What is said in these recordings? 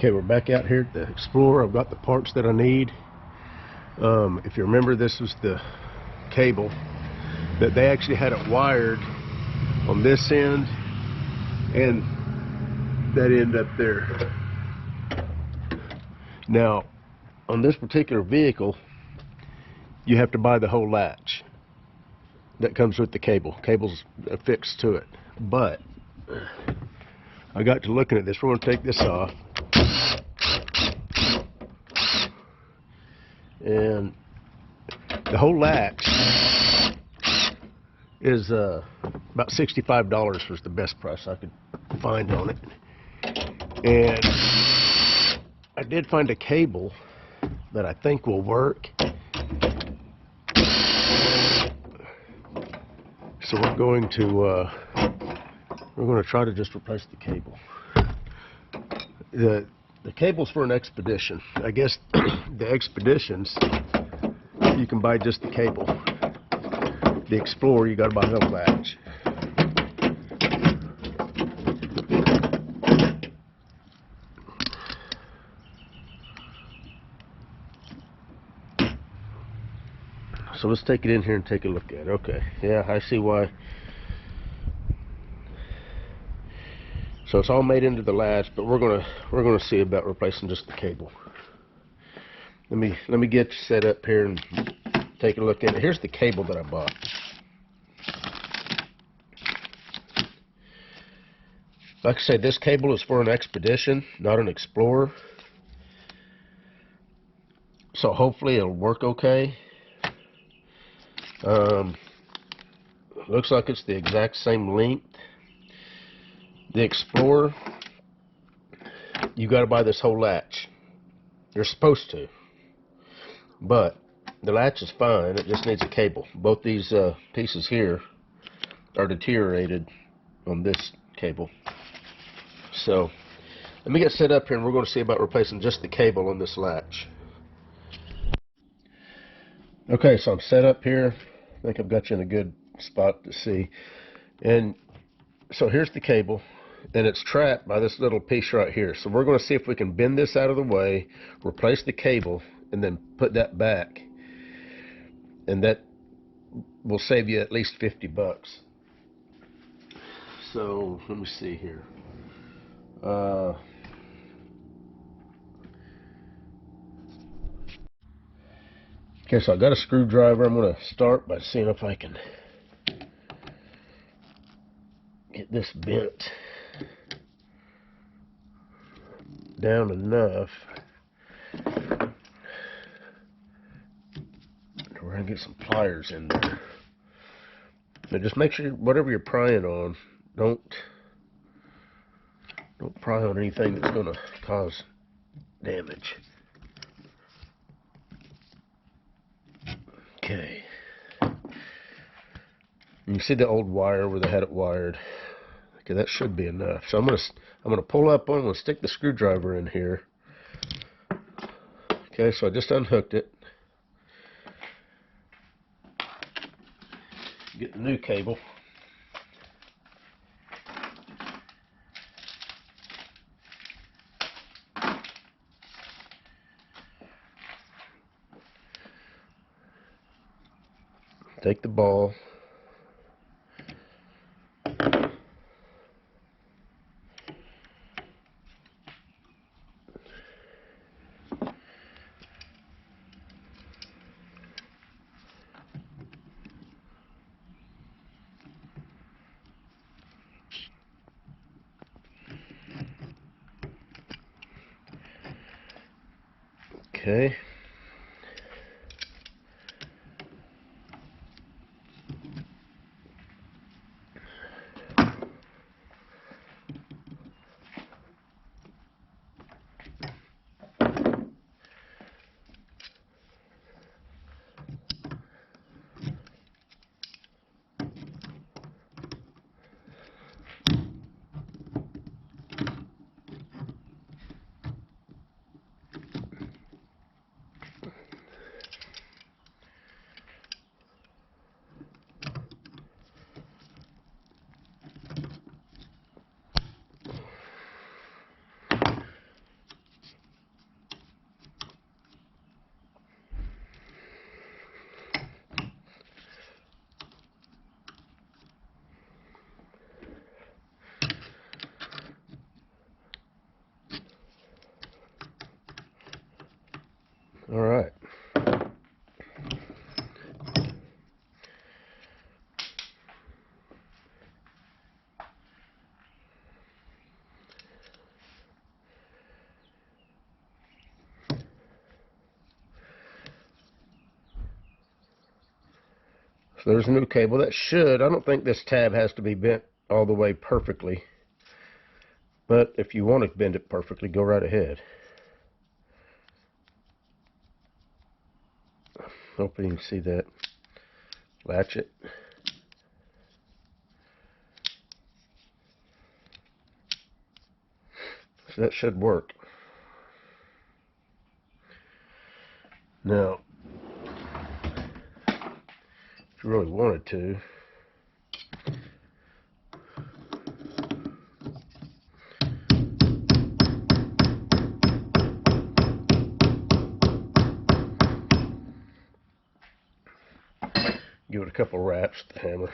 Okay, we're back out here at the Explorer. I've got the parts that I need. If you remember, this was the cable that they actually had it wired on this end and that end up there. Now, on this particular vehicle, you have to buy the whole latch that comes with the cable. Cable's affixed to it. But I got to looking at this. We're going to take this off. And the whole latch is about $65 was the best price I could find on it. And I did find a cable that I think will work. So we're going to try to just replace the cable. The cable's for an Expedition. I guess the Expeditions, you can buy just the cable. The Explorer, you gotta buy the latch. So let's take it in here and take a look at it. Okay, yeah, I see why. So it's all made into the latch, but we're gonna see about replacing just the cable. Let me get set up here and take a look at it. Here's the cable that I bought. Like I say, this cable is for an Expedition, not an Explorer. So hopefully it'll work okay. Looks like it's the exact same length. The Explorer, you got to buy this whole latch. You're supposed to, but the latch is fine. It just needs a cable. Both these pieces here are deteriorated on this cable. So let me get set up here, and we're going to see about replacing just the cable on this latch. Okay, so I'm set up here. I think I've got you in a good spot to see. And so here's the cable, and it's trapped by this little piece right here. So we're going to see if we can bend this out of the way, replace the cable, and then put that back. And that will save you at least 50 bucks. So let me see here. Okay, so I got a screwdriver. I'm going to start by seeing if I can get this bent down enough to where I can get some pliers in there. Now just make sure whatever you're prying on, don't pry on anything that's going to cause damage. Okay. And you see the old wire where they had it wired. Okay, that should be enough. So I'm gonna pull up on. I'm gonna stick the screwdriver in here. Okay, so I just unhooked it. Get the new cable. Take the ball. Okay. All right. So there's a new cable that should, I don't think this tab has to be bent all the way perfectly, but if you want to bend it perfectly, go right ahead. Hopefully you can see that. Latch it. So that should work. Now, if you really wanted to, give it a couple raps with the hammer.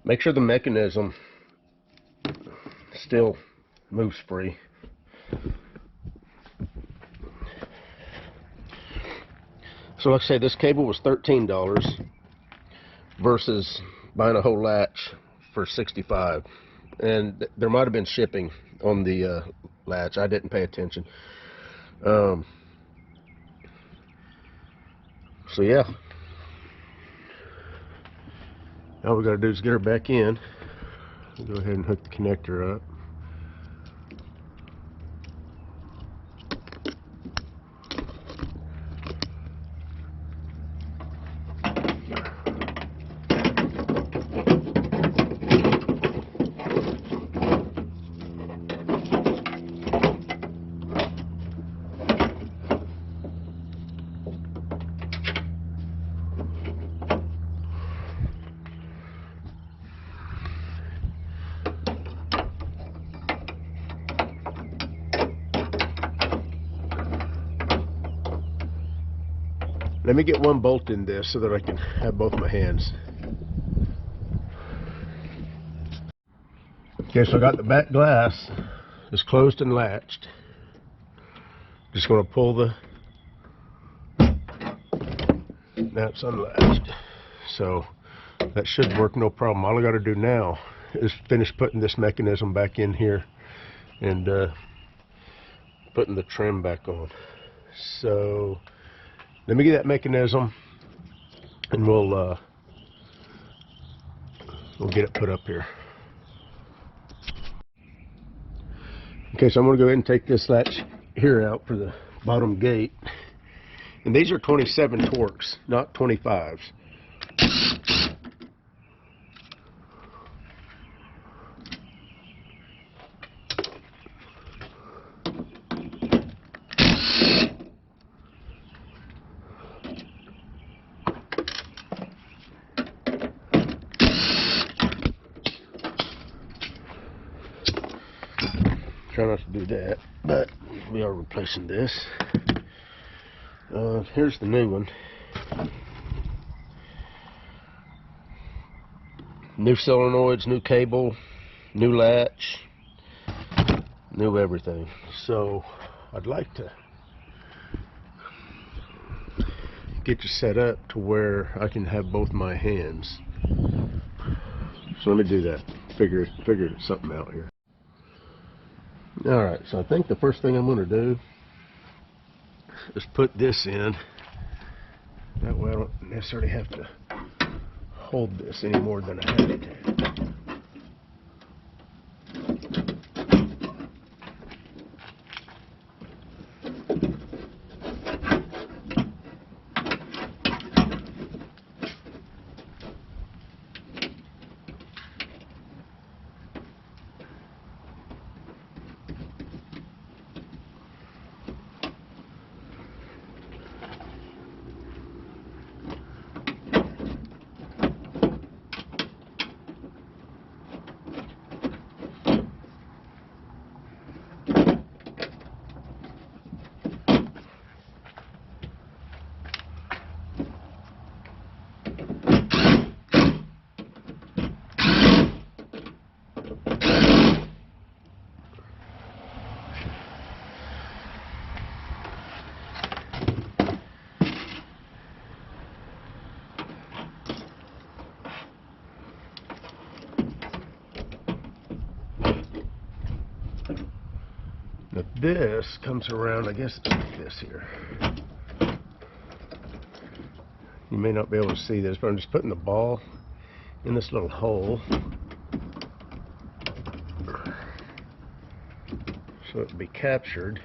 Make sure the mechanism still moves free. So like I say, this cable was $13 versus buying a whole latch for $65. And there might have been shipping on the latch. I didn't pay attention. So yeah. All we gotta do is get her back in. We'll go ahead and hook the connector up. Let me get one bolt in this so that I can have both my hands. Okay, so I got the back glass. It's closed and latched. Just going to pull the... Now it's unlatched. So that should work no problem. All I got to do now is finish putting this mechanism back in here and putting the trim back on. So let me get that mechanism and we'll get it put up here. Okay, so I'm going to go ahead and take this latch here out for the bottom gate. And these are 27 Torx, not 25s. Try not to do that, but we are replacing this. Here's the new one. New solenoids, new cable, new latch, new everything. So I'd like to get you set up to where I can have both my hands. So let me do that. Figure something out here. Alright, so I think the first thing I'm going to do is put this in. That way I don't necessarily have to hold this any more than I have to. Now this comes around, I guess it's like this here. You may not be able to see this, but I'm just putting the ball in this little hole so it can be captured.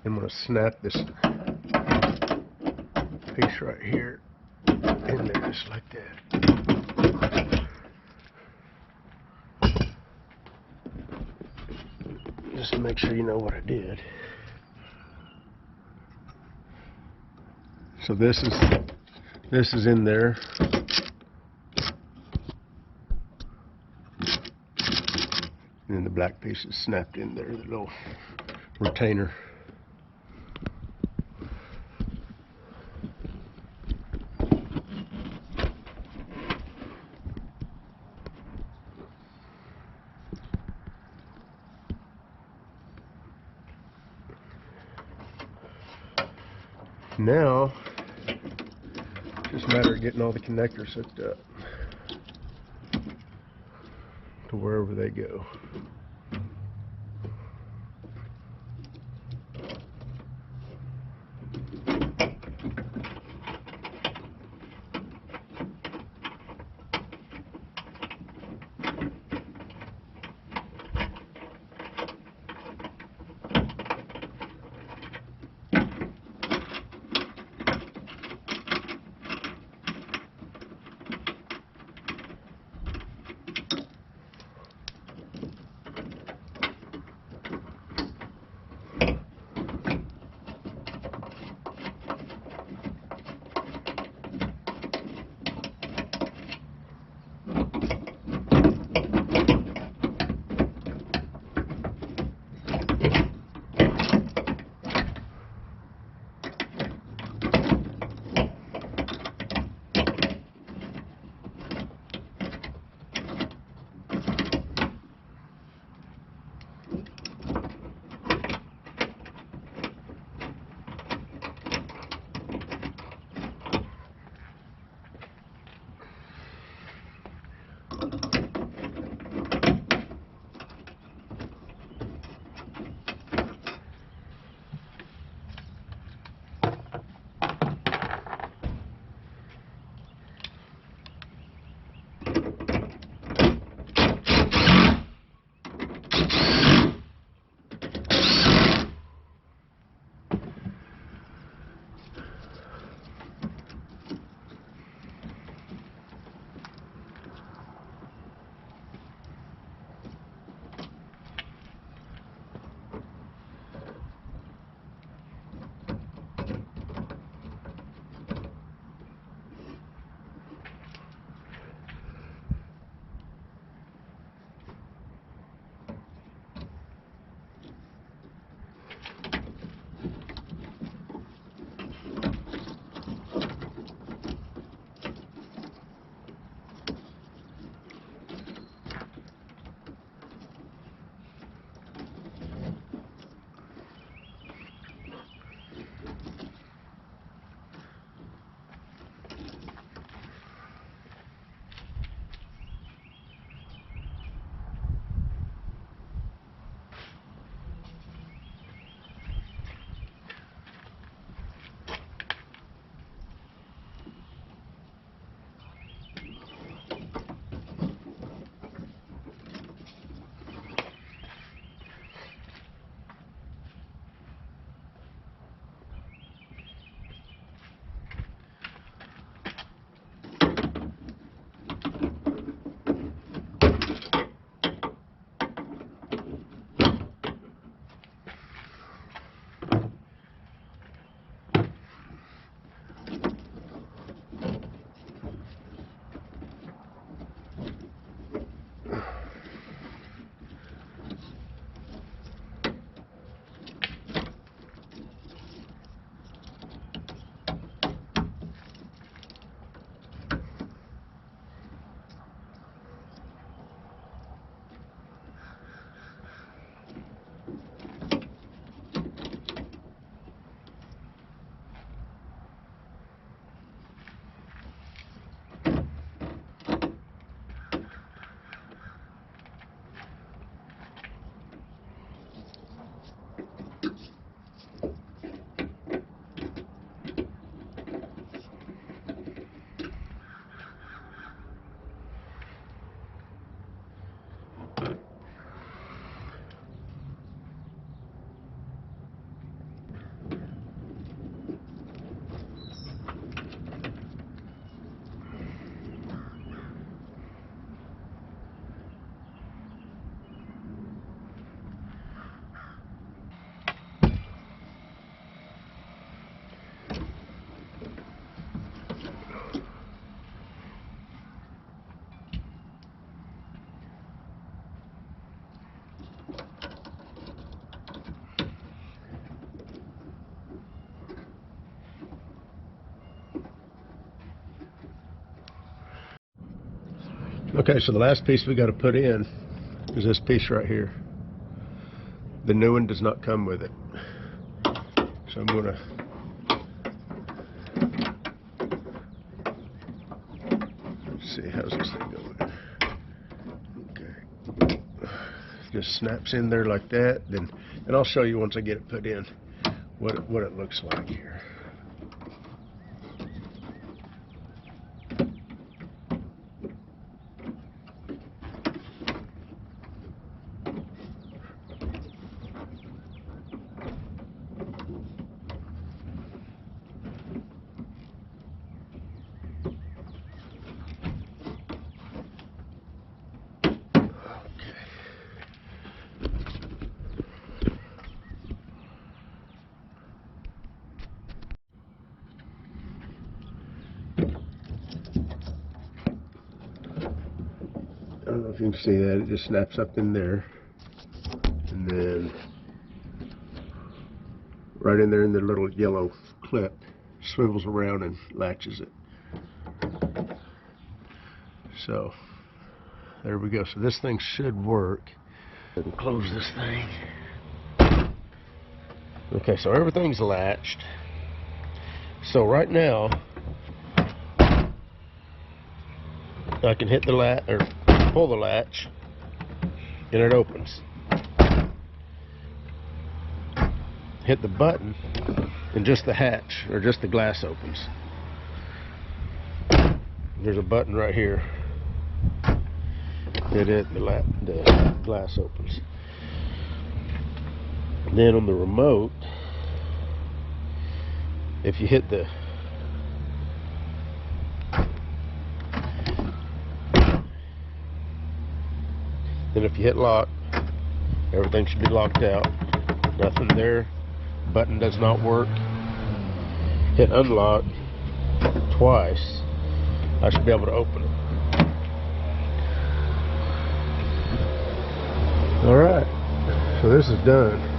I'm going to snap this piece right here in there just like that. Just to make sure you know what I did. So this is in there. And then the black piece is snapped in there, the little retainer. Now, it's just a matter of getting all the connectors hooked up to wherever they go. Okay, so the last piece we got to put in is this piece right here. The new one does not come with it. So I'm gonna see, how's this thing going? Okay. Just snaps in there like that, then, and I'll show you once I get it put in what it looks like here. I don't know if you can see that, it just snaps up in there, and then right in there in the little yellow clip, swivels around and latches it. So there we go. So this thing should work. Close this thing. Okay, so everything's latched. So right now I can hit the latch, or pull the latch, and it opens. Hit the button, and just the hatch, or just the glass opens. There's a button right here. Hit it, the glass opens. Then on the remote, if you hit the lock, everything should be locked out. Nothing there. Button does not work. Hit unlock twice. I should be able to open it. Alright, so this is done.